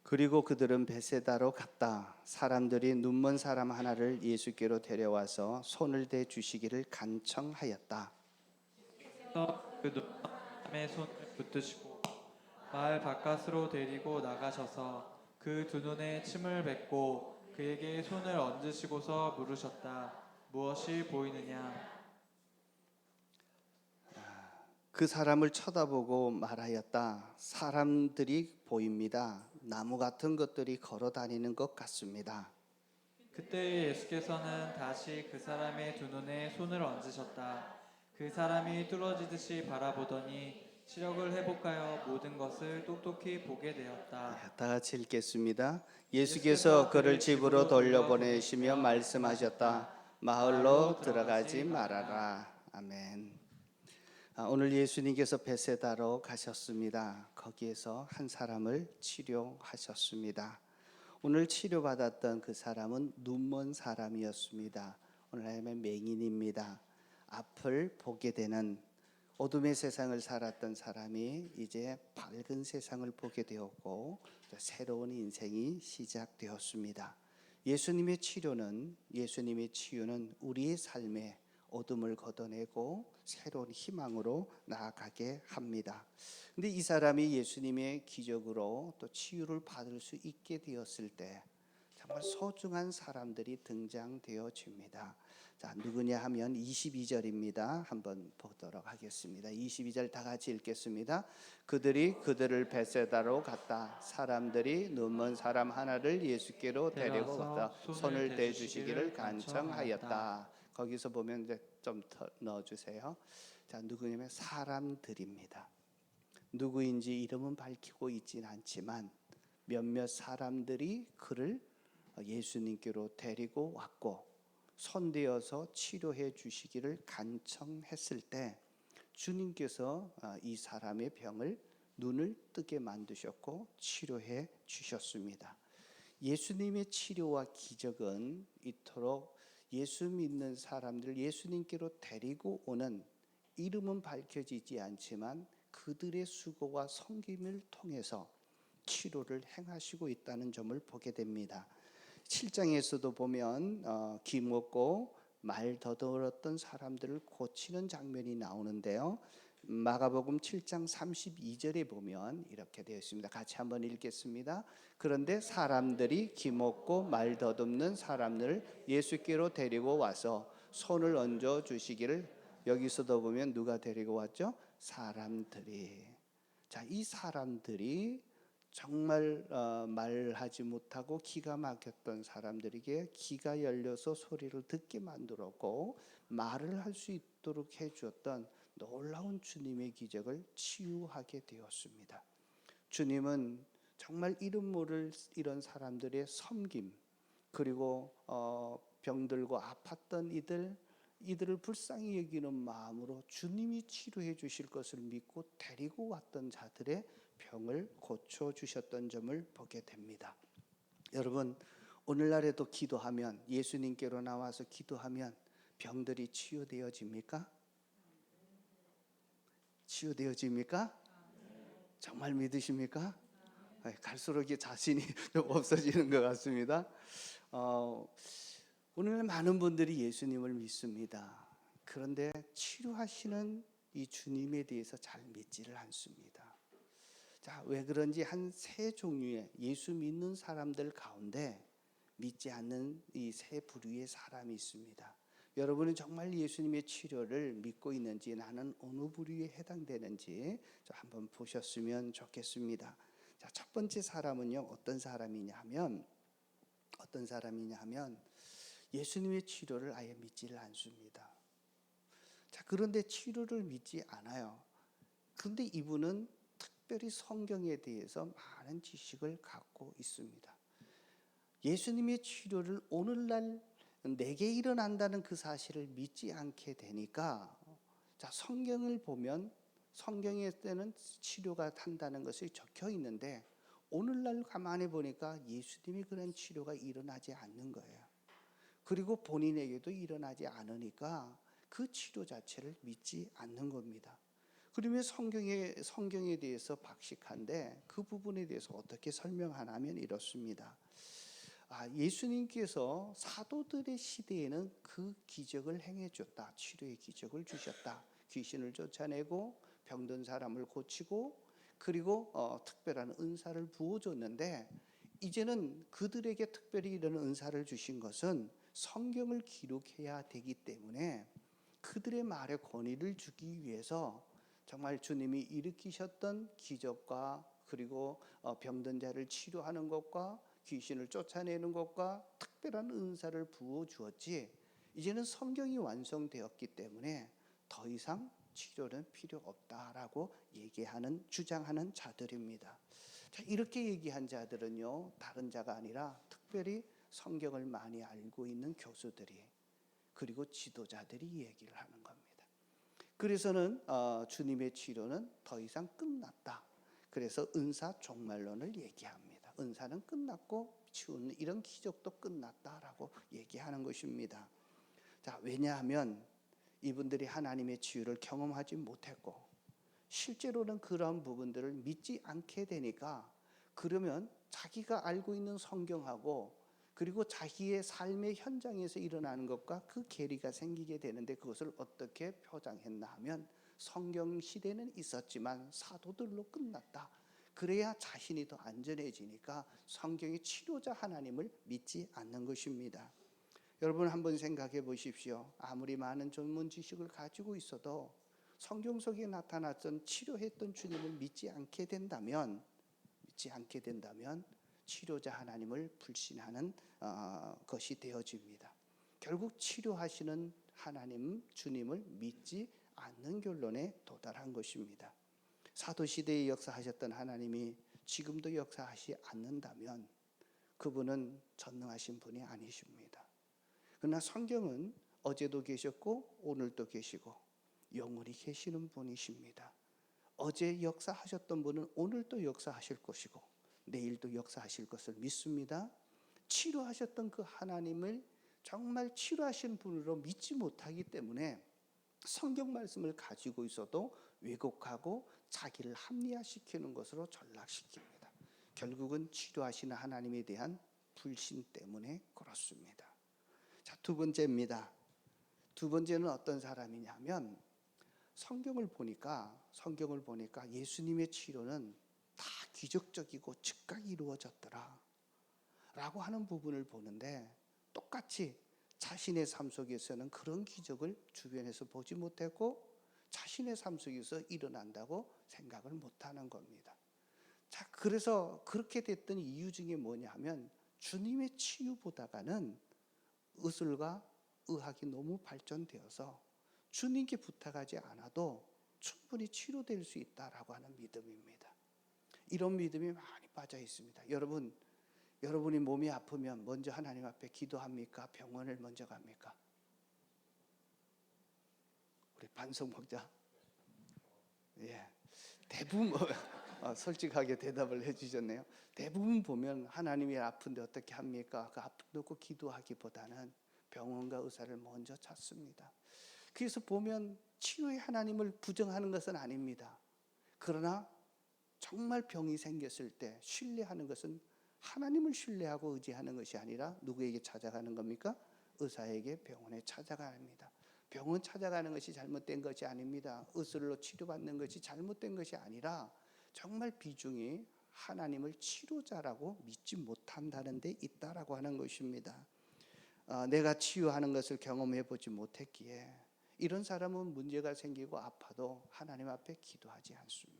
그리고 그들은 베세다로 갔다. 사람들이 눈먼 사람 하나를 예수께로 데려와서 손을 대 주시기를 간청하였다. 그 눈먼 사람의 손을 붙드시고 마을 바깥으로 데리고 나가셔서 그 두 눈에 침을 뱉고 그에게 손을 얹으시고서 물으셨다. 무엇이 보이느냐? 그 사람을 쳐다보고 말하였다. 사람들이 보입니다. 나무 같은 것들이 걸어 다니는 것 같습니다. 그때 예수께서는 다시 그 사람의 두 눈에 손을 얹으셨다. 그 사람이 뚫어지듯이 바라보더니 시력을 회복하여 모든 것을 똑똑히 보게 되었다. 다 같이 읽겠습니다. 예수께서 그를 집으로 돌려보내시며 말씀하셨다. 마을로 들어가지 말아라. 아멘. 오늘 예수님께서 베세다로 가셨습니다. 거기에서 한 사람을 치료하셨습니다. 오늘 치료받았던 그 사람은 눈먼 사람이었습니다. 오늘 하면 맹인입니다. 앞을 보게 되는 어둠의 세상을 살았던 사람이 이제 밝은 세상을 보게 되었고 새로운 인생이 시작되었습니다. 예수님의 치유는 우리의 삶에 어둠을 걷어내고 새로운 희망으로 나아가게 합니다. 근데 이 사람이 예수님의 기적으로 또 치유를 받을 수 있게 되었을 때 정말 소중한 사람들이 등장되어집니다. 자, 누구냐 하면 22절입니다. 한번 보도록 하겠습니다. 22절 다 같이 읽겠습니다. 그들이 그들을 베세다로 갔다. 사람들이 눈먼 사람 하나를 예수께로 데리고 왔다. 손을 대주시기를 간청하였다. 거기서 보면 이제 좀 더 넣어주세요. 자, 누구냐면 사람들입니다. 누구인지 이름은 밝히고 있지는 않지만 몇몇 사람들이 그를 예수님께로 데리고 왔고 손대어서 치료해 주시기를 간청했을 때 주님께서 이 사람의 병을 눈을 뜨게 만드셨고 치료해 주셨습니다. 예수님의 치료와 기적은 이토록 예수 믿는 사람들 예수님께로 데리고 오는 이름은 밝혀지지 않지만 그들의 수고와 섬김을 통해서 치료를 행하시고 있다는 점을 보게 됩니다. 7장에서도 보면 기먹고 말 더듬었던 사람들을 고치는 장면이 나오는데요. 마가복음 7장 32절에 보면 이렇게 되어 있습니다. 같이 한번 읽겠습니다. 그런데 사람들이 기먹고 말 더듬는 사람들을 예수께로 데리고 와서 손을 얹어 주시기를. 여기서도 보면 누가 데리고 왔죠? 사람들이. 자, 이 사람들이 정말 말하지 못하고 기가 막혔던 사람들에게 귀가 열려서 소리를 듣게 만들었고 말을 할 수 있도록 해주었던 놀라운 주님의 기적을 치유하게 되었습니다. 주님은 정말 이름 모를 이런 사람들의 섬김 그리고 병들고 아팠던 이들을 불쌍히 여기는 마음으로 주님이 치료해 주실 것을 믿고 데리고 왔던 자들의 병을 고쳐주셨던 점을 보게 됩니다. 여러분, 오늘날에도 기도하면 예수님께로 나와서 기도하면 병들이 치유되어집니까? 치유되어집니까? 정말 믿으십니까? 갈수록 자신이 좀 없어지는 것 같습니다. 오늘 많은 분들이 예수님을 믿습니다. 그런데 치료하시는 이 주님에 대해서 잘 믿지를 않습니다. 자, 왜 그런지 한 세 종류의 예수 믿는 사람들 가운데 믿지 않는 이 세 부류의 사람이 있습니다. 여러분은 정말 예수님의 치료를 믿고 있는지 나는 어느 부류에 해당되는지 한번 보셨으면 좋겠습니다. 자, 첫 번째 사람은요 어떤 사람이냐 하면 예수님의 치료를 아예 믿지를 않습니다. 자, 그런데 치료를 믿지 않아요. 그런데 이분은 특별히 성경에 대해서 많은 지식을 갖고 있습니다. 예수님의 치료를 오늘날 내게 일어난다는 그 사실을 믿지 않게 되니까 자, 성경을 보면 성경에 때는 치료가 한다는 것이 적혀 있는데 오늘날 가만히 보니까 예수님이 그런 치료가 일어나지 않는 거예요. 그리고 본인에게도 일어나지 않으니까 그 치료 자체를 믿지 않는 겁니다. 그러면 성경에 대해서 박식한데 그 부분에 대해서 어떻게 설명하냐면 이렇습니다. 예수님께서 사도들의 시대에는 그 기적을 행해줬다. 치료의 기적을 주셨다. 귀신을 쫓아내고 병든 사람을 고치고 그리고 특별한 은사를 부어줬는데 이제는 그들에게 특별히 이런 은사를 주신 것은 성경을 기록해야 되기 때문에 그들의 말에 권위를 주기 위해서 정말 주님이 일으키셨던 기적과 그리고 병든 자를 치료하는 것과 귀신을 쫓아내는 것과 특별한 은사를 부어 주었지 이제는 성경이 완성되었기 때문에 더 이상 치료는 필요 없다라고 주장하는 자들입니다. 자, 이렇게 얘기한 자들은요 다른 자가 아니라 특별히 성경을 많이 알고 있는 교수들이 그리고 지도자들이 얘기를 하는 겁니다. 그래서는 주님의 치료는 더 이상 끝났다. 그래서 은사 종말론을 얘기합니다. 은사는 끝났고 치유는 이런 기적도 끝났다라고 얘기하는 것입니다. 자, 왜냐하면 이분들이 하나님의 치유를 경험하지 못했고 실제로는 그런 부분들을 믿지 않게 되니까 그러면 자기가 알고 있는 성경하고 그리고 자기의 삶의 현장에서 일어나는 것과 그 괴리가 생기게 되는데 그것을 어떻게 표장했나 하면 성경 시대는 있었지만 사도들로 끝났다. 그래야 자신이 더 안전해지니까 성경의 치료자 하나님을 믿지 않는 것입니다. 여러분 한번 생각해 보십시오. 아무리 많은 전문 지식을 가지고 있어도 성경 속에 나타났던 치료했던 주님을 믿지 않게 된다면 치료자 하나님을 불신하는 것이 되어집니다. 결국 치료하시는 하나님 주님을 믿지 않는 결론에 도달한 것입니다. 사도시대에 역사하셨던 하나님이 지금도 역사하지 않는다면 그분은 전능하신 분이 아니십니다. 그러나 성경은 어제도 계셨고 오늘도 계시고 영원히 계시는 분이십니다. 어제 역사하셨던 분은 오늘도 역사하실 것이고 내일도 역사하실 것을 믿습니다. 치료하셨던 그 하나님을 정말 치료하신 분으로 믿지 못하기 때문에 성경 말씀을 가지고 있어도 왜곡하고 자기를 합리화시키는 것으로 전락시킵니다. 결국은 치료하시는 하나님에 대한 불신 때문에 그렇습니다. 자, 두 번째입니다. 두 번째는 어떤 사람이냐면 성경을 보니까 예수님의 치료는 다 기적적이고 즉각 이루어졌더라 라고 하는 부분을 보는데 똑같이 자신의 삶 속에서는 그런 기적을 주변에서 보지 못했고 자신의 삶 속에서 일어난다고 생각을 못하는 겁니다. 자, 그래서 그렇게 됐던 이유 중에 뭐냐 하면 주님의 치유보다가는 의술과 의학이 너무 발전되어서 주님께 부탁하지 않아도 충분히 치료될 수 있다라고 하는 믿음입니다. 이런 믿음이 많이 빠져 있습니다. 여러분이 몸이 아프면 먼저 하나님 앞에 기도합니까? 병원을 먼저 갑니까? 우리 반성 목자. 예. 대부분 솔직하게 대답을 해주셨네요. 대부분 보면 하나님이 아픈데 어떻게 합니까? 그 아픈 놓고 기도하기보다는 병원과 의사를 먼저 찾습니다. 그래서 보면 치유의 하나님을 부정하는 것은 아닙니다. 그러나 정말 병이 생겼을 때 신뢰하는 것은 하나님을 신뢰하고 의지하는 것이 아니라 누구에게 찾아가는 겁니까? 의사에게 병원에 찾아갑니다. 병원 찾아가는 것이 잘못된 것이 아닙니다. 의술로 치료받는 것이 잘못된 것이 아니라 정말 비중이 하나님을 치료자라고 믿지 못한다는 데 있다라고 하는 것입니다. 내가 치유하는 것을 경험해 보지 못했기에 이런 사람은 문제가 생기고 아파도 하나님 앞에 기도하지 않습니다.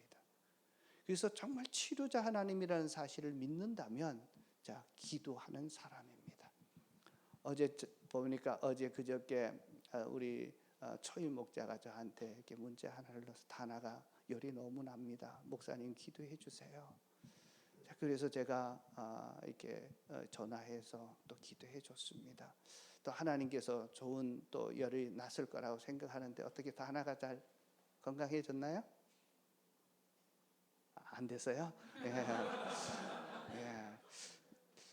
그래서 정말 치료자 하나님이라는 사실을 믿는다면 자, 기도하는 사람입니다. 어제 보니까 그저께 우리 초임 목자가 저한테 이렇게 문자 하나를 넣어서 다나가 열이 너무 납니다. 목사님 기도해 주세요. 자, 그래서 제가 이렇게 전화해서 또 기도해 줬습니다. 또 하나님께서 좋은 또 열이 났을 거라고 생각하는데 어떻게 다나가 잘 건강해졌나요? 안 됐어요? 예. 예.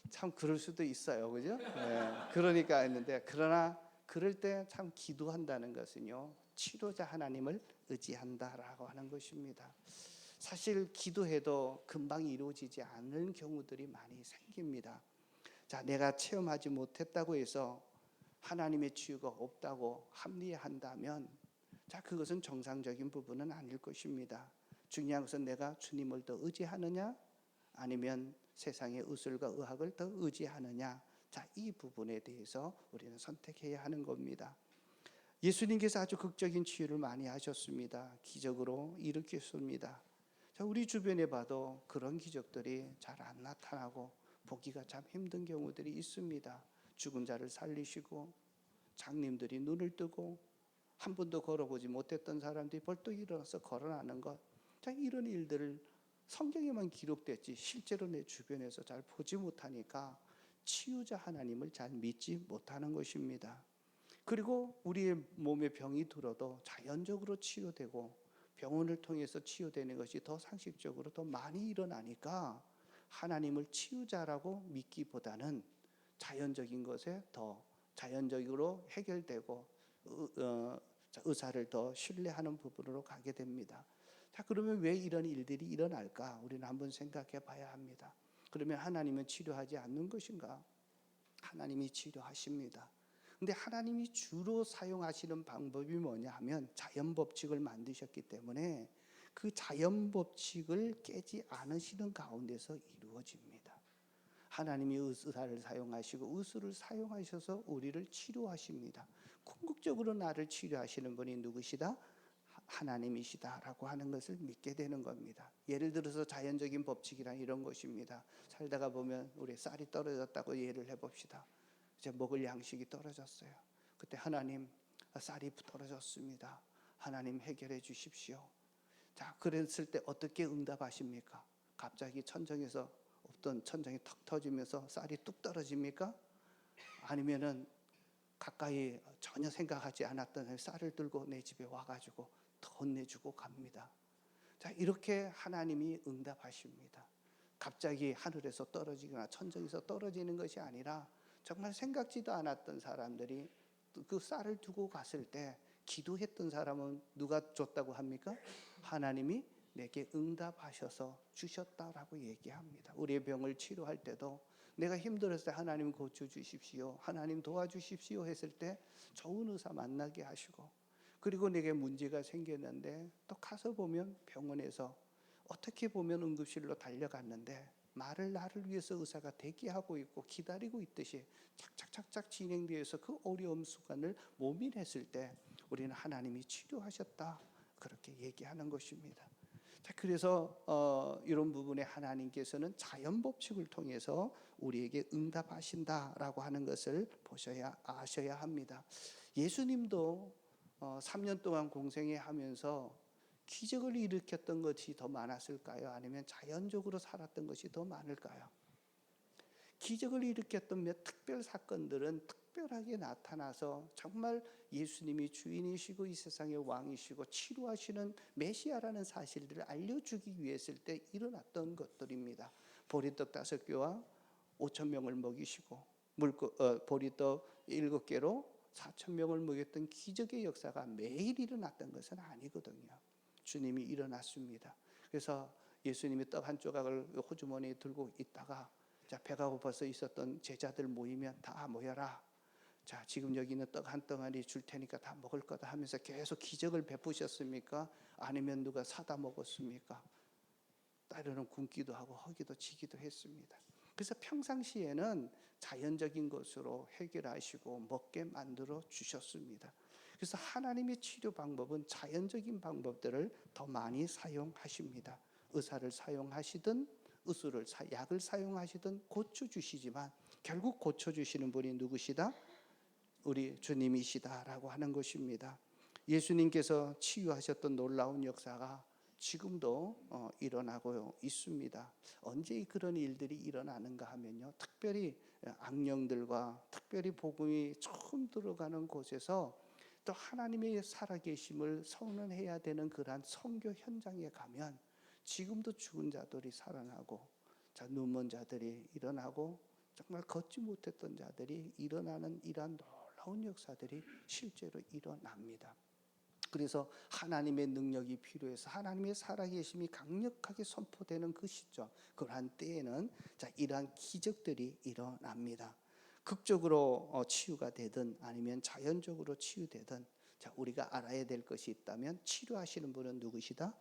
참 그럴 수도 있어요, 그죠? 예. 그러니까 했는데 그러나 그럴 때 참 기도한다는 것은요 치료자 하나님을 의지한다라고 하는 것입니다. 사실 기도해도 금방 이루어지지 않는 경우들이 많이 생깁니다. 자, 내가 체험하지 못했다고 해서 하나님의 치유가 없다고 합리화한다면, 자, 그것은 정상적인 부분은 아닐 것입니다. 중요한 것은 내가 주님을 더 의지하느냐, 아니면 세상의 의술과 의학을 더 의지하느냐. 자, 이 부분에 대해서 우리는 선택해야 하는 겁니다. 예수님께서 아주 극적인 치유를 많이 하셨습니다. 기적으로 일으켰습니다. 자, 우리 주변에 봐도 그런 기적들이 잘 안 나타나고 보기가 참 힘든 경우들이 있습니다. 죽은 자를 살리시고, 장님들이 눈을 뜨고, 한 번도 걸어보지 못했던 사람들이 벌떡 일어나서 걸어나는 것. 자, 이런 일들을 성경에만 기록됐지 실제로 내 주변에서 잘 보지 못하니까 치유자 하나님을 잘 믿지 못하는 것입니다. 그리고 우리의 몸에 병이 들어도 자연적으로 치유되고 병원을 통해서 치유되는 것이 더 상식적으로 더 많이 일어나니까 하나님을 치유자라고 믿기보다는 자연적인 것에 더 자연적으로 해결되고 의사를 더 신뢰하는 부분으로 가게 됩니다. 자, 그러면 왜 이런 일들이 일어날까? 우리는 한번 생각해 봐야 합니다. 그러면 하나님은 치료하지 않는 것인가? 하나님이 치료하십니다. 근데 하나님이 주로 사용하시는 방법이 뭐냐 하면 자연 법칙을 만드셨기 때문에 그 자연 법칙을 깨지 않으시는 가운데서 이루어집니다. 하나님이 의사를 사용하시고 의술을 사용하셔서 우리를 치료하십니다. 궁극적으로 나를 치료하시는 분이 누구시다? 하나님이시다라고 하는 것을 믿게 되는 겁니다. 예를 들어서 자연적인 법칙이란 이런 것입니다. 살다가 보면 우리 쌀이 떨어졌다고 예를 해봅시다. 이제 먹을 양식이 떨어졌어요. 그때 하나님, 쌀이 떨어졌습니다. 하나님 해결해 주십시오. 자, 그랬을 때 어떻게 응답하십니까? 갑자기 천정에서 없던 천정이 턱 터지면서 쌀이 뚝 떨어집니까? 아니면은 가까이 전혀 생각하지 않았던 쌀을 들고 내 집에 와가지고 더 혼내주고 갑니다. 자, 이렇게 하나님이 응답하십니다. 갑자기 하늘에서 떨어지거나 천정에서 떨어지는 것이 아니라 정말 생각지도 않았던 사람들이 그 쌀을 두고 갔을 때 기도했던 사람은 누가 줬다고 합니까? 하나님이 내게 응답하셔서 주셨다라고 얘기합니다. 우리의 병을 치료할 때도 내가 힘들었을 때 하나님 고쳐주십시오, 하나님 도와주십시오 했을 때 좋은 의사 만나게 하시고, 그리고 내게 문제가 생겼는데 또 가서 보면 병원에서 어떻게 보면 응급실로 달려갔는데 나를 위해서 의사가 대기하고 있고 기다리고 있듯이 착착착착 진행되어서 그 어려움 순간을 모면했을 때 우리는 하나님이 치료하셨다, 그렇게 얘기하는 것입니다. 자, 그래서 이런 부분에 하나님께서는 자연 법칙을 통해서 우리에게 응답하신다라고 하는 것을 아셔야 합니다. 예수님도 3년 동안 공생애 하면서 기적을 일으켰던 것이 더 많았을까요? 아니면 자연적으로 살았던 것이 더 많을까요? 기적을 일으켰던 몇 특별 사건들은 특별하게 나타나서 정말 예수님이 주인이시고 이 세상의 왕이시고 치료하시는 메시아라는 사실들을 알려주기 위했을 때 일어났던 것들입니다. 보리떡 5개와 5천 명을 먹이시고 보리떡 7개로 4천 명을 먹였던 기적의 역사가 매일 일어났던 것은 아니거든요. 주님이 일어났습니다. 그래서 예수님이 떡 한 조각을 호주머니에 들고 있다가, 자, 배가 고파서 있었던 제자들 모이면 다 모여라. 자, 지금 여기 있는 떡 한 덩어리 줄 테니까 다 먹을 거다 하면서 계속 기적을 베푸셨습니까? 아니면 누가 사다 먹었습니까? 때로는 굶기도 하고 허기도 지기도 했습니다. 그래서 평상시에는 자연적인 것으로 해결하시고 먹게 만들어 주셨습니다. 그래서 하나님의 치료 방법은 자연적인 방법들을 더 많이 사용하십니다. 의사를 사용하시든 의술을 약을 사용하시든 고쳐주시지만 결국 고쳐주시는 분이 누구시다? 우리 주님이시다라고 하는 것입니다. 예수님께서 치유하셨던 놀라운 역사가 지금도 일어나고 있습니다. 언제 그런 일들이 일어나는가 하면요, 특별히 악령들과 특별히 복음이 처음 들어가는 곳에서 또 하나님의 살아계심을 선언해야 되는 그러한 선교 현장에 가면 지금도 죽은 자들이 살아나고, 자, 눈먼 자들이 일어나고, 정말 걷지 못했던 자들이 일어나는 이러한 놀라운 역사들이 실제로 일어납니다. 그래서 하나님의 능력이 필요해서 하나님의 살아계심이 강력하게 선포되는 그 시점, 그러한 때에는 이러한 기적들이 일어납니다. 극적으로 치유가 되든 아니면 자연적으로 치유되든 우리가 알아야 될 것이 있다면 치료하시는 분은 누구시다?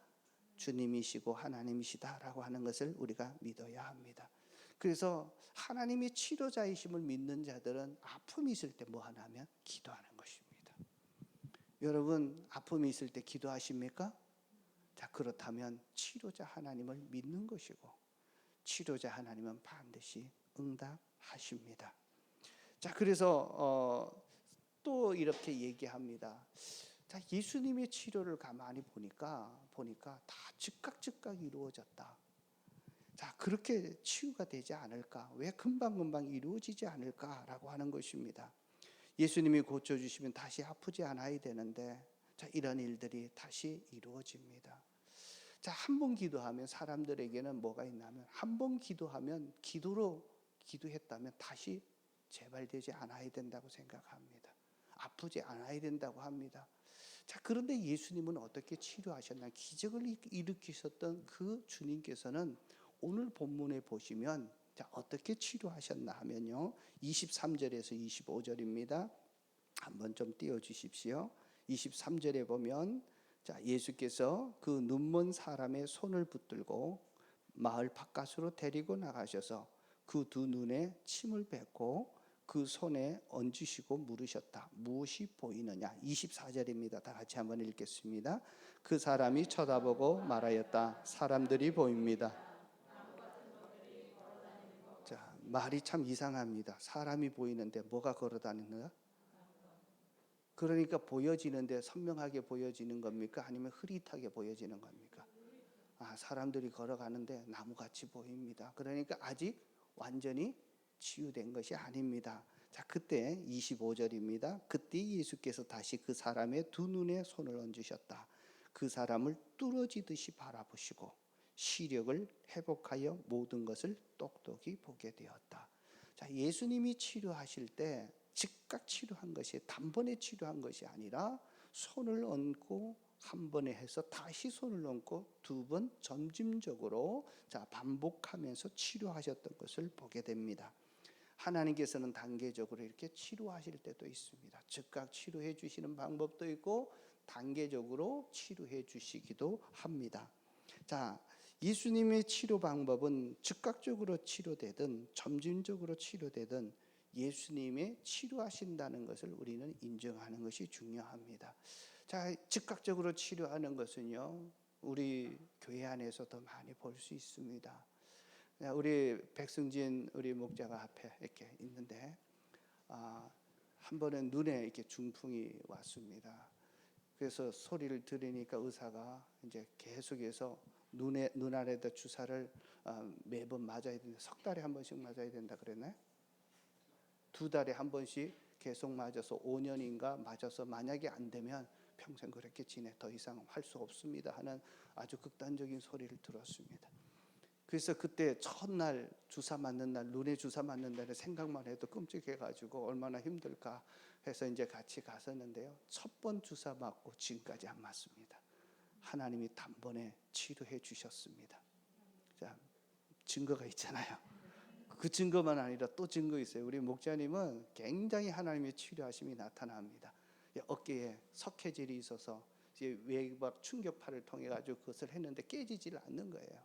주님이시고 하나님이시다라고 하는 것을 우리가 믿어야 합니다. 그래서 하나님의 치료자이심을 믿는 자들은 아픔이 있을 때 뭐 하냐면 기도하는 것입니다. 여러분 아픔이 있을 때 기도하십니까? 그렇다면 치료자 하나님을 믿는 것이고 치료자 하나님은 반드시 응답하십니다. 그래서 또 이렇게 얘기합니다. 예수님의 치료를 가만히 보니까 다 즉각 이루어졌다. 그렇게 치유가 되지 않을까? 왜 금방 이루어지지 않을까라고 하는 것입니다. 예수님이 고쳐주시면 다시 아프지 않아야 되는데 이런 일들이 다시 이루어집니다. 한 번 기도하면 사람들에게는 뭐가 있냐면 한 번 기도하면 기도했다면 다시 재발되지 않아야 된다고 생각합니다. 아프지 않아야 된다고 합니다. 그런데 예수님은 어떻게 치료하셨나? 기적을 일으키셨던 그 주님께서는 오늘 본문에 보시면 어떻게 치료하셨나 하면요. 23절에서 25절입니다. 한번 좀 띄워주십시오. 23절에 보면 예수께서 그 눈먼 사람의 손을 붙들고 마을 바깥으로 데리고 나가셔서 그 두 눈에 침을 뱉고 그 손에 얹으시고 물으셨다. 무엇이 보이느냐? 24절입니다. 다 같이 한번 읽겠습니다. 그 사람이 쳐다보고 말하였다. 사람들이 보입니다. 말이 참 이상합니다. 사람이 보이는데 뭐가 걸어다니느냐? 그러니까 보여지는데 선명하게 보여지는 겁니까? 아니면 흐릿하게 보여지는 겁니까? 사람들이 걸어가는데 나무같이 보입니다. 그러니까 아직 완전히 치유된 것이 아닙니다. 그때 25절입니다. 그때 예수께서 다시 그 사람의 두 눈에 손을 얹으셨다. 그 사람을 뚫어지듯이 바라보시고 시력을 회복하여 모든 것을 똑똑히 보게 되었다. 예수님이 치료하실 때 즉각 치료한 것이 단번에 치료한 것이 아니라 손을 얹고 한 번에 해서 다시 손을 얹고 두 번 점진적으로 반복하면서 치료하셨던 것을 보게 됩니다. 하나님께서는 단계적으로 이렇게 치료하실 때도 있습니다. 즉각 치료해 주시는 방법도 있고 단계적으로 치료해 주시기도 합니다. 예수님의 치료 방법은 즉각적으로 치료되든 점진적으로 치료되든 예수님의 치료하신다는 것을 우리는 인정하는 것이 중요합니다. 즉각적으로 치료하는 것은요, 우리 교회 안에서도 많이 볼 수 있습니다. 우리 백승진 우리 목자가 앞에 이렇게 있는데 한 번은 눈에 이렇게 중풍이 왔습니다. 그래서 소리를 들으니까 의사가 이제 계속해서 눈 아래다 주사를 매번 맞아야 된다. 석 달에 한 번씩 맞아야 된다 그랬나요? 2달에 한 번씩 계속 맞아서 5년인가 맞아서 만약에 안 되면 평생 그렇게 지내 더 이상 할 수 없습니다 하는 아주 극단적인 소리를 들었습니다. 그래서 그때 첫날 주사 맞는 날, 눈에 주사 맞는 날에 생각만 해도 끔찍해가지고 얼마나 힘들까 해서 이제 같이 갔었는데요. 첫 번 주사 맞고 지금까지 안 맞습니다. 하나님이 단번에 치료해 주셨습니다. 증거가 있잖아요. 그 증거만 아니라 또 증거 있어요. 우리 목자님은 굉장히 하나님의 치료하심이 나타납니다. 어깨에 석회질이 있어서 외박 충격파를 통해 가지고 그것을 했는데 깨지질 않는 거예요.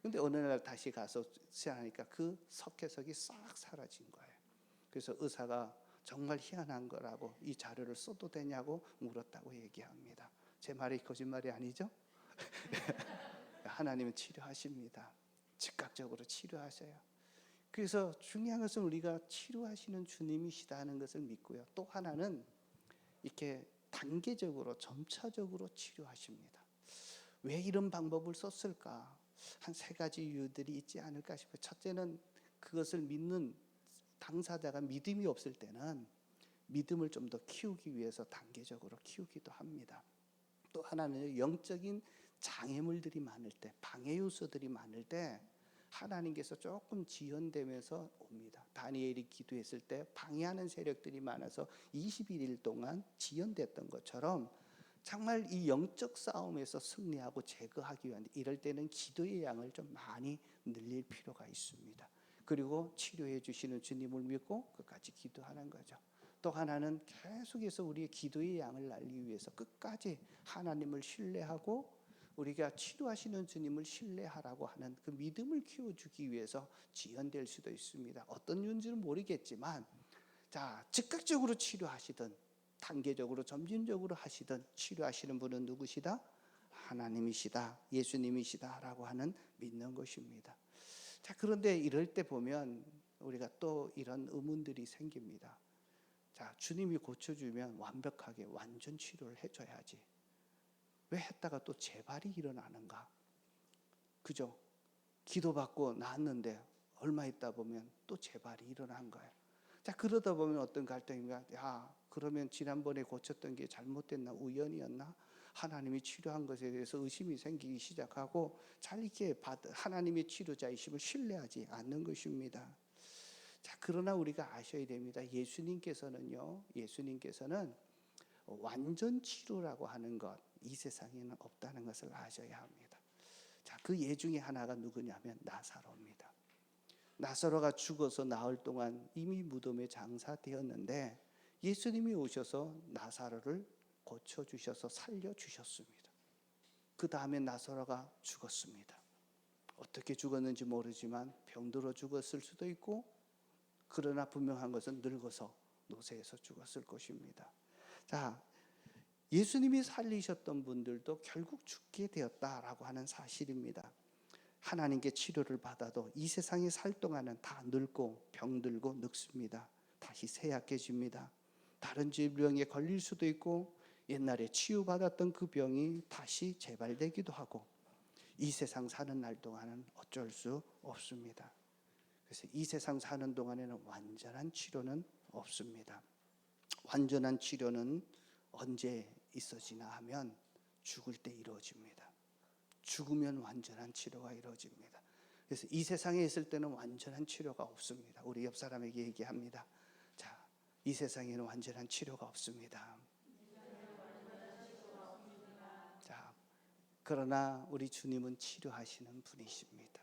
근데 어느 날 다시 가서 시작하니까 그 석회석이 싹 사라진 거예요. 그래서 의사가 정말 희한한 거라고 이 자료를 써도 되냐고 물었다고 얘기합니다. 제 말이 거짓말이 아니죠? 하나님은 치료하십니다. 즉각적으로 치료하셔요. 그래서 중요한 것은 우리가 치료하시는 주님이시다는 것을 믿고요. 또 하나는 이렇게 단계적으로 점차적으로 치료하십니다. 왜 이런 방법을 썼을까? 한 3가지 이유들이 있지 않을까 싶어요. 첫째는 그것을 믿는 당사자가 믿음이 없을 때는 믿음을 좀 더 키우기 위해서 단계적으로 키우기도 합니다. 또 하나는 영적인 장애물들이 많을 때, 방해 요소들이 많을 때 하나님께서 조금 지연되면서 옵니다. 다니엘이 기도했을 때 방해하는 세력들이 많아서 21일 동안 지연됐던 것처럼 정말 이 영적 싸움에서 승리하고 제거하기 위한 이럴 때는 기도의 양을 좀 많이 늘릴 필요가 있습니다. 그리고 치료해 주시는 주님을 믿고 끝까지 기도하는 거죠. 또 하나는 계속해서 우리의 기도의 양을 날리기 위해서 끝까지 하나님을 신뢰하고 우리가 치료하시는 주님을 신뢰하라고 하는 그 믿음을 키워주기 위해서 지연될 수도 있습니다. 어떤 이유인지는 모르겠지만 즉각적으로 치료하시든 단계적으로 점진적으로 하시든 치료하시는 분은 누구시다? 하나님이시다, 예수님이시다라고 하는 믿는 것입니다. 그런데 이럴 때 보면 우리가 또 이런 의문들이 생깁니다. 주님이 고쳐주면 완벽하게 완전 치료를 해줘야지. 왜 했다가 또 재발이 일어나는가? 그죠? 기도받고 나았는데 얼마 있다 보면 또 재발이 일어난 거예요. 그러다 보면 어떤 갈등인가? 그러면 지난번에 고쳤던 게 잘못됐나? 우연이었나? 하나님이 치료한 것에 대해서 의심이 생기기 시작하고 이렇게 하나님의 치료자이심을 신뢰하지 않는 것입니다. 그러나 우리가 아셔야 됩니다. 예수님께서는 완전 치료라고 하는 것, 이 세상에는 없다는 것을 아셔야 합니다. 그 예 중에 하나가 누구냐면 나사로입니다. 나사로가 죽어서 나흘 동안 이미 무덤에 장사되었는데 예수님이 오셔서 나사로를 고쳐주셔서 살려주셨습니다. 그 다음에 나사로가 죽었습니다. 어떻게 죽었는지 모르지만 병들어 죽었을 수도 있고, 그러나 분명한 것은 늙어서 노새에서 죽었을 것입니다. 예수님이 살리셨던 분들도 결국 죽게 되었다라고 하는 사실입니다. 하나님께 치료를 받아도 이 세상에 살 동안은 다 늙고 병들고 늙습니다. 다시 쇠약해집니다. 다른 질병에 걸릴 수도 있고 옛날에 치유받았던 그 병이 다시 재발되기도 하고 이 세상 사는 날 동안은 어쩔 수 없습니다. 그래서 이 세상 사는 동안에는 완전한 치료는 없습니다. 완전한 치료는 언제 있어지나 하면 죽을 때 이루어집니다. 죽으면 완전한 치료가 이루어집니다. 그래서 이 세상에 있을 때는 완전한 치료가 없습니다. 우리 옆 사람에게 얘기합니다. 이 세상에는 완전한 치료가 없습니다. 그러나 우리 주님은 치료하시는 분이십니다.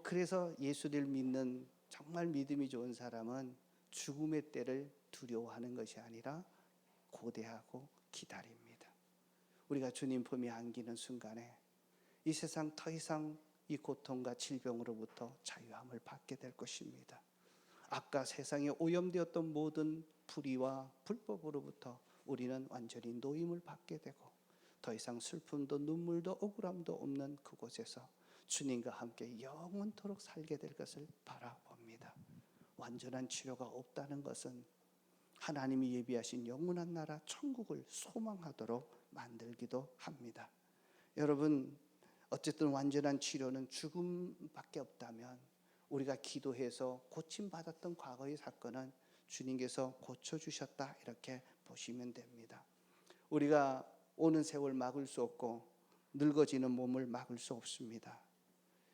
그래서 예수를 믿는 정말 믿음이 좋은 사람은 죽음의 때를 두려워하는 것이 아니라 고대하고 기다립니다. 우리가 주님 품에 안기는 순간에 이 세상 더 이상 이 고통과 질병으로부터 자유함을 받게 될 것입니다. 아까 세상에 오염되었던 모든 불의와 불법으로부터 우리는 완전히 노임을 받게 되고 더 이상 슬픔도 눈물도 억울함도 없는 그곳에서 주님과 함께 영원토록 살게 될 것을 바라봅니다. 완전한 치료가 없다는 것은 하나님이 예비하신 영원한 나라 천국을 소망하도록 만들기도 합니다. 여러분, 어쨌든 완전한 치료는 죽음밖에 없다면 우리가 기도해서 고침받았던 과거의 사건은 주님께서 고쳐주셨다 이렇게 보시면 됩니다. 우리가 오는 세월 막을 수 없고 늙어지는 몸을 막을 수 없습니다.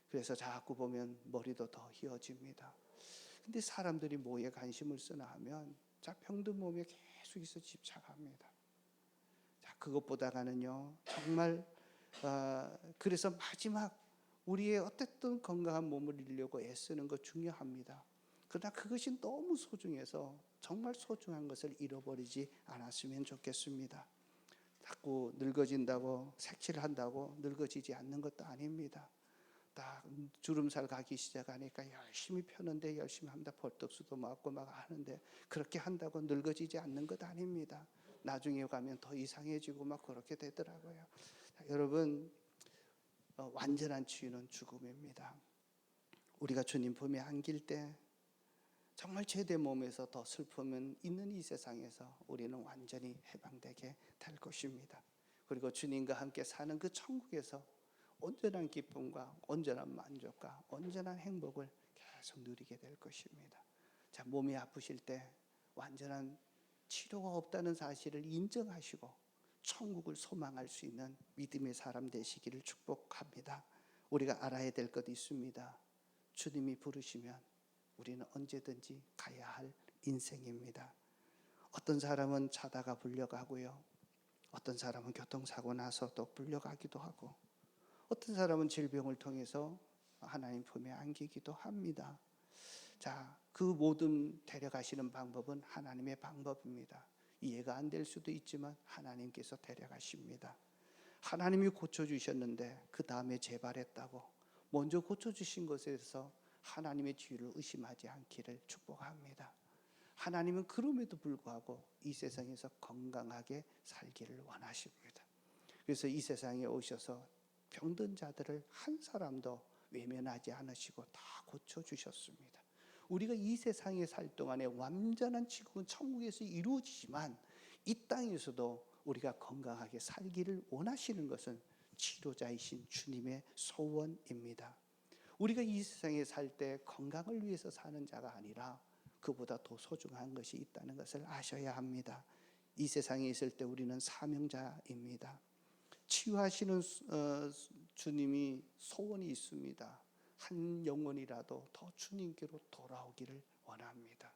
그래서 자꾸 보면 머리도 더 휘어집니다. 근데 사람들이 뭐에 관심을 쓰나 하면 병든 몸에 계속해서 집착합니다. 그것보다는요 정말 그래서 마지막 우리의 어쨌든 건강한 몸을 이루려고 애쓰는 것 중요합니다. 그러나 그것이 너무 소중해서 정말 소중한 것을 잃어버리지 않았으면 좋겠습니다. 자꾸 늙어진다고 색칠한다고 늙어지지 않는 것도 아닙니다. 딱 주름살 가기 시작하니까 열심히 펴는데 열심히 합니다. 벌떡수도 맞고 막 하는데 그렇게 한다고 늙어지지 않는 것 아닙니다. 나중에 가면 더 이상해지고 막 그렇게 되더라고요. 여러분, 완전한 치유는 죽음입니다. 우리가 주님 품에 안길 때 정말 죄된 몸에서 더 슬픔은 있는 이 세상에서 우리는 완전히 해방되게 될 것입니다. 그리고 주님과 함께 사는 그 천국에서 온전한 기쁨과 온전한 만족과 온전한 행복을 계속 누리게 될 것입니다. 몸이 아프실 때 완전한 치료가 없다는 사실을 인정하시고 천국을 소망할 수 있는 믿음의 사람 되시기를 축복합니다. 우리가 알아야 될 것이 있습니다. 주님이 부르시면 우리는 언제든지 가야 할 인생입니다. 어떤 사람은 자다가 불려가고요. 어떤 사람은 교통사고 나서 또 불려가기도 하고, 어떤 사람은 질병을 통해서 하나님 품에 안기기도 합니다. 자, 그 모든 데려가시는 방법은 하나님의 방법입니다. 이해가 안 될 수도 있지만 하나님께서 데려가십니다. 하나님이 고쳐주셨는데 그 다음에 재발했다고 먼저 고쳐주신 것에서 하나님의 지위를 의심하지 않기를 축복합니다. 하나님은 그럼에도 불구하고 이 세상에서 건강하게 살기를 원하십니다. 그래서 이 세상에 오셔서 병든 자들을 한 사람도 외면하지 않으시고 다 고쳐주셨습니다. 우리가 이 세상에 살 동안에 완전한 지구는 천국에서 이루어지지만 이 땅에서도 우리가 건강하게 살기를 원하시는 것은 치료자이신 주님의 소원입니다. 우리가 이 세상에 살 때 건강을 위해서 사는 자가 아니라 그보다 더 소중한 것이 있다는 것을 아셔야 합니다. 이 세상에 있을 때 우리는 사명자입니다. 치유하시는 주님이 소원이 있습니다. 한 영혼이라도 더 주님께로 돌아오기를 원합니다.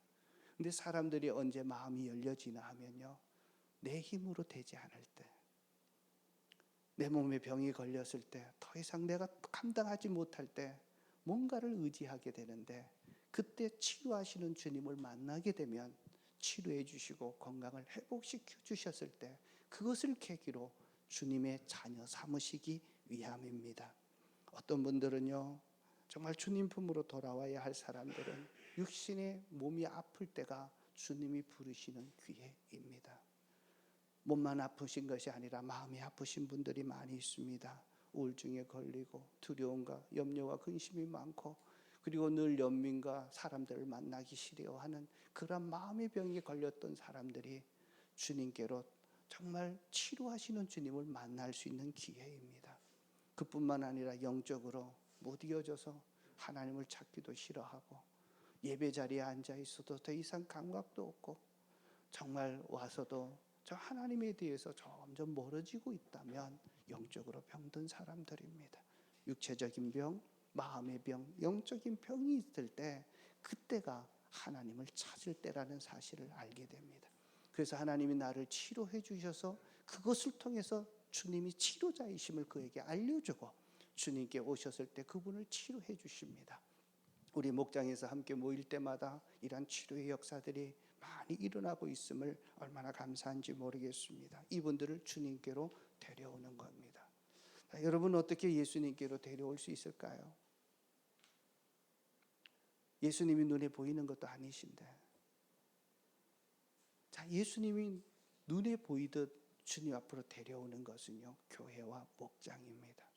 근데 사람들이 언제 마음이 열려지나 하면요, 내 힘으로 되지 않을 때, 내 몸에 병이 걸렸을 때, 더 이상 내가 감당하지 못할 때 뭔가를 의지하게 되는데, 그때 치유하시는 주님을 만나게 되면 치료해 주시고 건강을 회복시켜 주셨을 때 그것을 계기로 주님의 자녀 삼으시기 위함입니다. 어떤 분들은요, 정말 주님 품으로 돌아와야 할 사람들은 육신의 몸이 아플 때가 주님이 부르시는 기회입니다. 몸만 아프신 것이 아니라 마음이 아프신 분들이 많이 있습니다. 우울증에 걸리고 두려움과 염려와 근심이 많고, 그리고 늘 연민과 사람들을 만나기 싫어하는 그런 마음의 병에 걸렸던 사람들이 주님께로 정말 치료하시는 주님을 만날 수 있는 기회입니다. 그뿐만 아니라 영적으로 못 이어져서 하나님을 찾기도 싫어하고 예배 자리에 앉아 있어도 더 이상 감각도 없고 정말 와서도 저 하나님에 대해서 점점 멀어지고 있다면 영적으로 병든 사람들입니다. 육체적인 병, 마음의 병, 영적인 병이 있을 때 그때가 하나님을 찾을 때라는 사실을 알게 됩니다. 그래서 하나님이 나를 치료해 주셔서 그것을 통해서 주님이 치료자이심을 그에게 알려주고 주님께 오셨을 때 그분을 치료해 주십니다. 우리 목장에서 함께 모일 때마다 이런 치료의 역사들이 많이 일어나고 있음을 얼마나 감사한지 모르겠습니다. 이분들을 주님께로 데려오는 겁니다. 자, 여러분 어떻게 예수님께로 데려올 수 있을까요? 예수님이 눈에 보이는 것도 아니신데, 자, 예수님이 눈에 보이듯 주님 앞으로 데려오는 것은요, 교회와 목장입니다.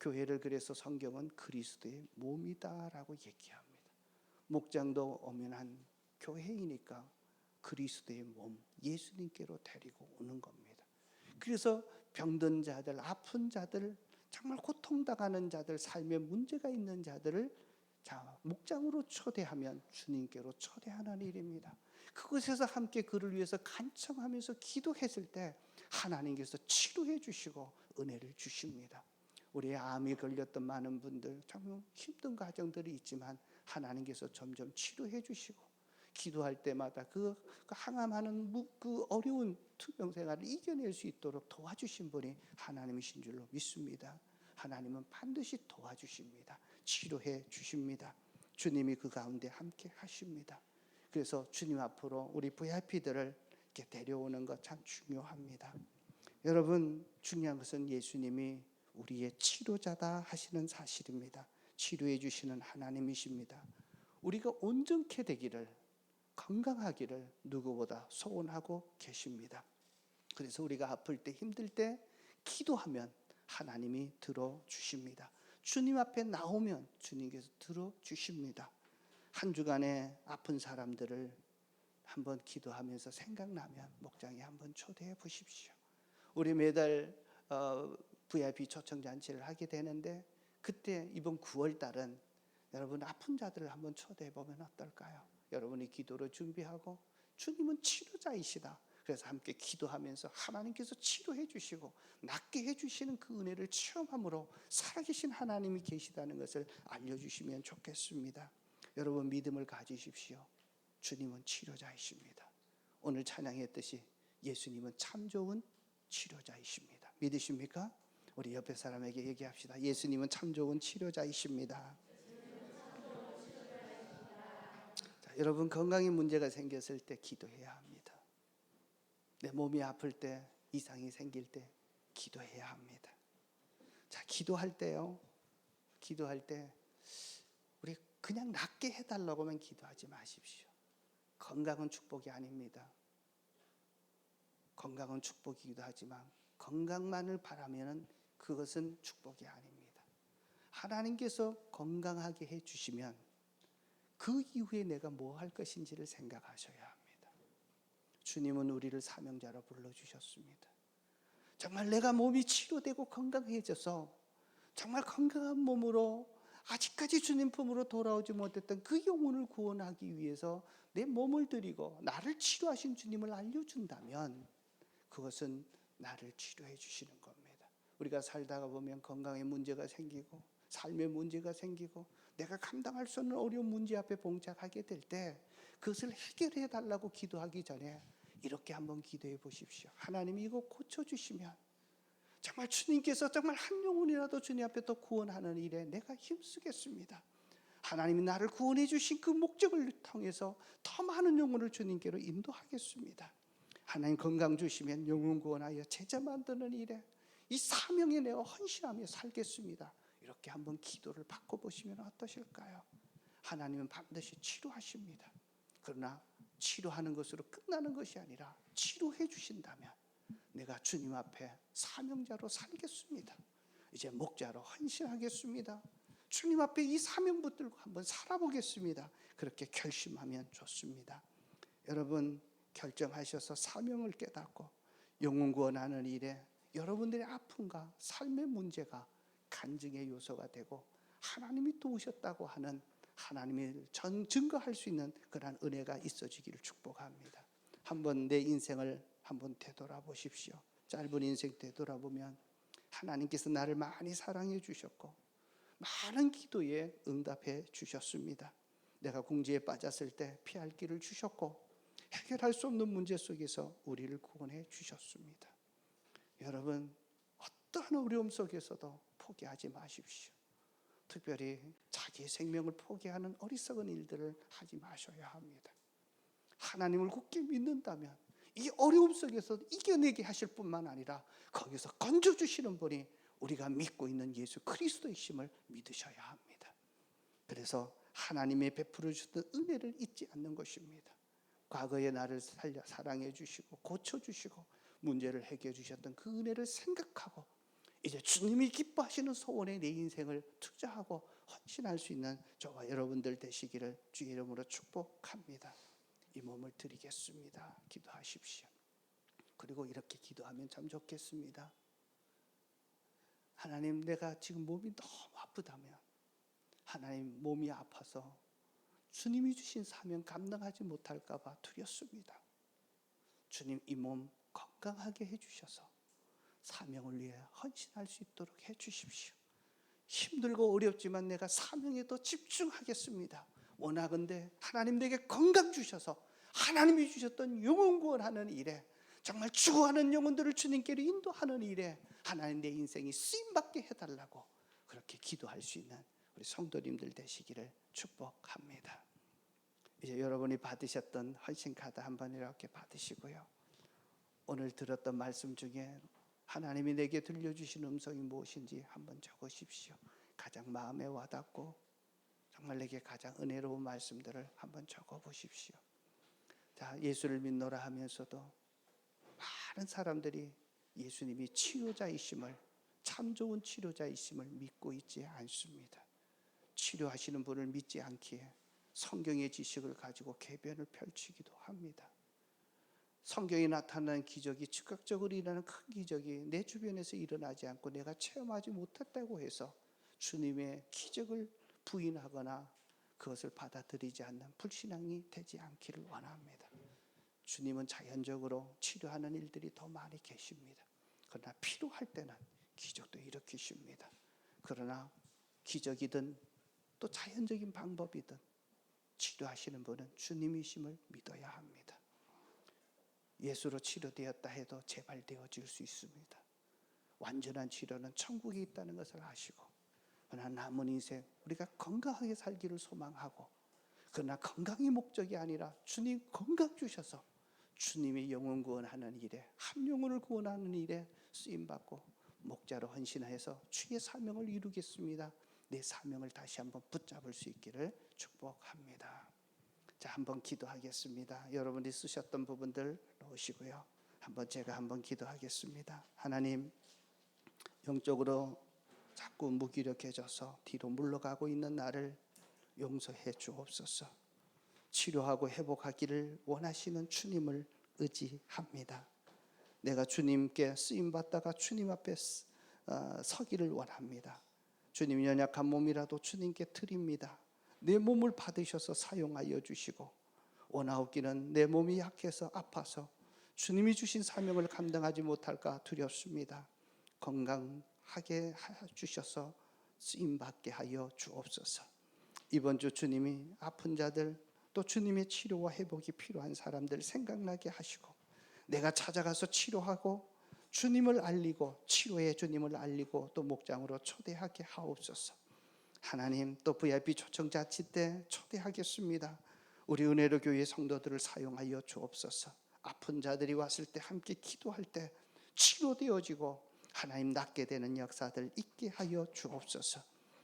교회를 그래서 성경은 그리스도의 몸이다라고 얘기합니다. 목장도 엄연한 교회이니까 그리스도의 몸, 예수님께로 데리고 오는 겁니다. 그래서 병든 자들, 아픈 자들, 정말 고통당하는 자들, 삶에 문제가 있는 자들을 자, 목장으로 초대하면 주님께로 초대하는 일입니다. 그곳에서 함께 그를 위해서 간청하면서 기도했을 때 하나님께서 치료해 주시고 은혜를 주십니다. 우리의 암이 걸렸던 많은 분들 정말 힘든 과정들이 있지만 하나님께서 점점 치료해 주시고 기도할 때마다 그 항암하는 그 어려운 투병 생활을 이겨낼 수 있도록 도와주신 분이 하나님이신 줄로 믿습니다. 하나님은 반드시 도와주십니다. 치료해 주십니다. 주님이 그 가운데 함께 하십니다. 그래서 주님 앞으로 우리 VIP들을 이렇게 데려오는 것 참 중요합니다. 여러분, 중요한 것은 예수님이 우리의 치료자다 하시는 사실입니다. 치료해 주시는 하나님이십니다. 우리가 온전케 되기를, 건강하기를 누구보다 소원하고 계십니다. 그래서 우리가 아플 때, 힘들 때 기도하면 하나님이 들어주십니다. 주님 앞에 나오면 주님께서 들어주십니다. 한 주간에 아픈 사람들을 한번 기도하면서 생각나면 목장에 한번 초대해 보십시오. 우리 매달 VIP 초청잔치를 하게 되는데 그때 이번 9월 달은 여러분 아픈 자들을 한번 초대해 보면 어떨까요? 여러분이 기도로 준비하고 주님은 치료자이시다. 그래서 함께 기도하면서 하나님께서 치료해 주시고 낫게 해주시는 그 은혜를 체험함으로 살아계신 하나님이 계시다는 것을 알려주시면 좋겠습니다. 여러분 믿음을 가지십시오. 주님은 치료자이십니다. 오늘 찬양했듯이 예수님은 참 좋은 치료자이십니다. 믿으십니까? 우리 옆에 사람에게 얘기합시다. 예수님은 참 좋은 치료자이십니다. 자, 여러분 건강에 문제가 생겼을 때 기도해야 합니다. 내 몸이 아플 때, 이상이 생길 때 기도해야 합니다. 자, 기도할 때요. 기도할 때 우리 그냥 낫게 해달라고만 기도하지 마십시오. 건강은 축복이 아닙니다. 건강은 축복이기도 하지만 건강만을 바라면 그것은 축복이 아닙니다. 하나님께서 건강하게 해주시면 그 이후에 내가 뭐 할 것인지를 생각하셔야 합니다. 주님은 우리를 사명자로 불러주셨습니다. 정말 내가 몸이 치료되고 건강해져서 정말 건강한 몸으로 아직까지 주님 품으로 돌아오지 못했던 그 영혼을 구원하기 위해서 내 몸을 드리고 나를 치료하신 주님을 알려준다면 그것은 나를 치료해 주시는 겁니다. 우리가 살다가 보면 건강에 문제가 생기고 삶에 문제가 생기고 내가 감당할 수 없는 어려운 문제 앞에 봉착하게 될 때 그것을 해결해 달라고 기도하기 전에 이렇게 한번 기도해 보십시오. 하나님이 이거 고쳐주시면 정말 주님께서 정말 한 영혼이라도 주님 앞에 더 구원하는 일에 내가 힘쓰겠습니다. 하나님이 나를 구원해 주신 그 목적을 통해서 더 많은 영혼을 주님께로 인도하겠습니다. 하나님 건강 주시면 영혼 구원하여 제자 만드는 일에 이 사명에 내가 헌신하며 살겠습니다. 이렇게 한번 기도를 바꿔보시면 어떠실까요? 하나님은 반드시 치료하십니다. 그러나 치료하는 것으로 끝나는 것이 아니라 치료해 주신다면 내가 주님 앞에 사명자로 살겠습니다. 이제 목자로 헌신하겠습니다. 주님 앞에 이 사명 붙들고 한번 살아보겠습니다. 그렇게 결심하면 좋습니다. 여러분 결정하셔서 사명을 깨닫고 영혼 구원하는 일에 여러분들의 아픔과 삶의 문제가 간증의 요소가 되고 하나님이 도우셨다고 하는 하나님을 증거할 수 있는 그러한 은혜가 있어지기를 축복합니다. 한번 내 인생을 한번 되돌아보십시오. 짧은 인생 되돌아보면 하나님께서 나를 많이 사랑해 주셨고 많은 기도에 응답해 주셨습니다. 내가 궁지에 빠졌을 때 피할 길을 주셨고 해결할 수 없는 문제 속에서 우리를 구원해 주셨습니다. 여러분 어떠한 어려움 속에서도 포기하지 마십시오. 특별히 자기의 생명을 포기하는 어리석은 일들을 하지 마셔야 합니다. 하나님을 굳게 믿는다면 이 어려움 속에서 이겨내게 하실 뿐만 아니라 거기서 건져주시는 분이 우리가 믿고 있는 예수 그리스도이심을 믿으셔야 합니다. 그래서 하나님의 베풀어 주셨던 은혜를 잊지 않는 것입니다. 과거에 나를 사랑해 주시고 고쳐주시고 문제를 해결해 주셨던 그 은혜를 생각하고 이제 주님이 기뻐하시는 소원에 내 인생을 투자하고 헌신할 수 있는 저와 여러분들 되시기를 주의 이름으로 축복합니다. 이 몸을 드리겠습니다. 기도하십시오. 그리고 이렇게 기도하면 참 좋겠습니다. 하나님 내가 지금 몸이 너무 아프다면 하나님 몸이 아파서 주님이 주신 사명 감당하지 못할까 봐 두렵습니다. 주님 이 몸 건강하게 해주셔서 사명을 위해 헌신할 수 있도록 해주십시오. 힘들고 어렵지만 내가 사명에 더 집중하겠습니다. 원하건대 하나님 내게 건강 주셔서 하나님이 주셨던 영혼 구원하는 일에 정말 죽어가는 영혼들을 주님께로 인도하는 일에 하나님 내 인생이 쓰임받게 해달라고 그렇게 기도할 수 있는 우리 성도님들 되시기를 축복합니다. 이제 여러분이 받으셨던 헌신카드 한번 이렇게 받으시고요. 오늘 들었던 말씀 중에 하나님이 내게 들려주신 음성이 무엇인지 한번 적으십시오. 가장 마음에 와닿고 정말 내게 가장 은혜로운 말씀들을 한번 적어보십시오. 자, 예수를 믿노라 하면서도 많은 사람들이 예수님이 치료자이심을 참 좋은 치료자이심을 믿고 있지 않습니다. 치료하시는 분을 믿지 않기에 성경의 지식을 가지고 궤변을 펼치기도 합니다. 성경에 나타나는 기적이 즉각적으로 일어나는 큰 기적이 내 주변에서 일어나지 않고 내가 체험하지 못했다고 해서 주님의 기적을 부인하거나 그것을 받아들이지 않는 불신앙이 되지 않기를 원합니다. 주님은 자연적으로 치료하는 일들이 더 많이 계십니다. 그러나 필요할 때는 기적도 일으키십니다. 그러나 기적이든 또 자연적인 방법이든 치료하시는 분은 주님이심을 믿어야 합니다. 예수로 치료되었다 해도 재발되어질 수 있습니다. 완전한 치료는 천국에 있다는 것을 아시고, 그러나 남은 인생 우리가 건강하게 살기를 소망하고, 그러나 건강이 목적이 아니라 주님 건강 주셔서 주님의 영혼 구원하는 일에, 한 영혼을 구원하는 일에 쓰임받고 목자로 헌신해서 주의 사명을 이루겠습니다. 내 사명을 다시 한번 붙잡을 수 있기를 축복합니다. 자, 한번 기도하겠습니다. 여러분이 쓰셨던 부분들 넣으시고요. 제가 한번 기도하겠습니다. 하나님, 영적으로 자꾸 무기력해져서 뒤로 물러가고 있는 나를 용서해 주옵소서. 치료하고 회복하기를 원하시는 주님을 의지합니다. 내가 주님께 쓰임받다가 주님 앞에 서기를 원합니다. 주님, 연약한 몸이라도 주님께 드립니다. 내 몸을 받으셔서 사용하여 주시고, 원하옵기는 내 몸이 약해서 아파서 주님이 주신 사명을 감당하지 못할까 두렵습니다. 건강하게 주셔서 쓰임받게 하여 주옵소서. 이번 주 주님이 아픈 자들, 또 주님의 치료와 회복이 필요한 사람들 생각나게 하시고, 내가 찾아가서 치료하고 주님을 알리고 치료의 주님을 알리고 또 목장으로 초대하게 하옵소서. 하나님, 또 VIP 초청자치 때 초대하겠습니다. 우리 은혜로 교회 성도들을 사용하여 주옵소서. 아픈 자들이 왔을 때 함께 기도할 때 치료되어지고 하나님 낫게 되는 역사들 있게 하여 주옵소서.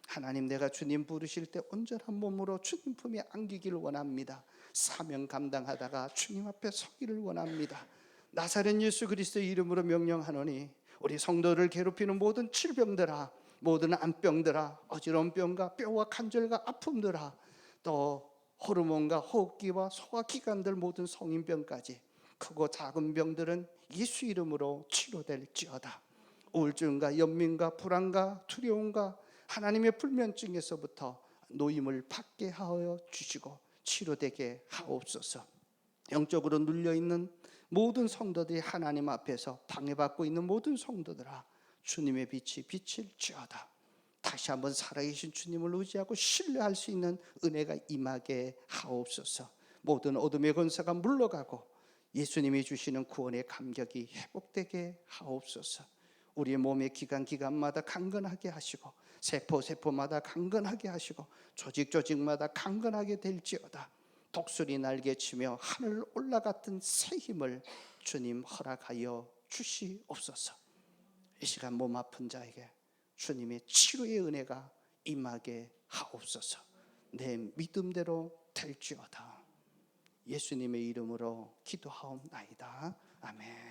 하나님, 내가 주님 부르실 때 온전한 몸으로 주님 품에 안기기를 원합니다. 사명 감당하다가 주님 앞에 서기를 원합니다. 나사렛 예수 그리스도의 이름으로 명령하노니, 우리 성도를 괴롭히는 모든 질병들아, 모든 암병들아, 어지러운 병과 뼈와 관절과 아픔들아, 또 호르몬과 호흡기와 소화기관들 모든 성인병까지 크고 작은 병들은 예수 이름으로 치료될지어다. 우울증과 연민과 불안과 두려움과 하나님의 불면증에서부터 노임을 받게 하여 주시고 치료되게 하옵소서. 영적으로 눌려있는 모든 성도들이 하나님 앞에서 방해받고 있는 모든 성도들아, 주님의 빛이 비칠지어다. 다시 한번 살아계신 주님을 의지하고 신뢰할 수 있는 은혜가 임하게 하옵소서. 모든 어둠의 권세가 물러가고 예수님이 주시는 구원의 감격이 회복되게 하옵소서. 우리의 몸의 기관마다 강건하게 하시고, 세포마다 강건하게 하시고, 조직마다 강건하게 될지어다. 독수리 날개치며 하늘 올라갔던 새 힘을 주님 허락하여 주시옵소서. 이 시간 몸 아픈 자에게 주님의 치료의 은혜가 임하게 하옵소서. 내 믿음대로 될지어다. 예수님의 이름으로 기도하옵나이다. 아멘.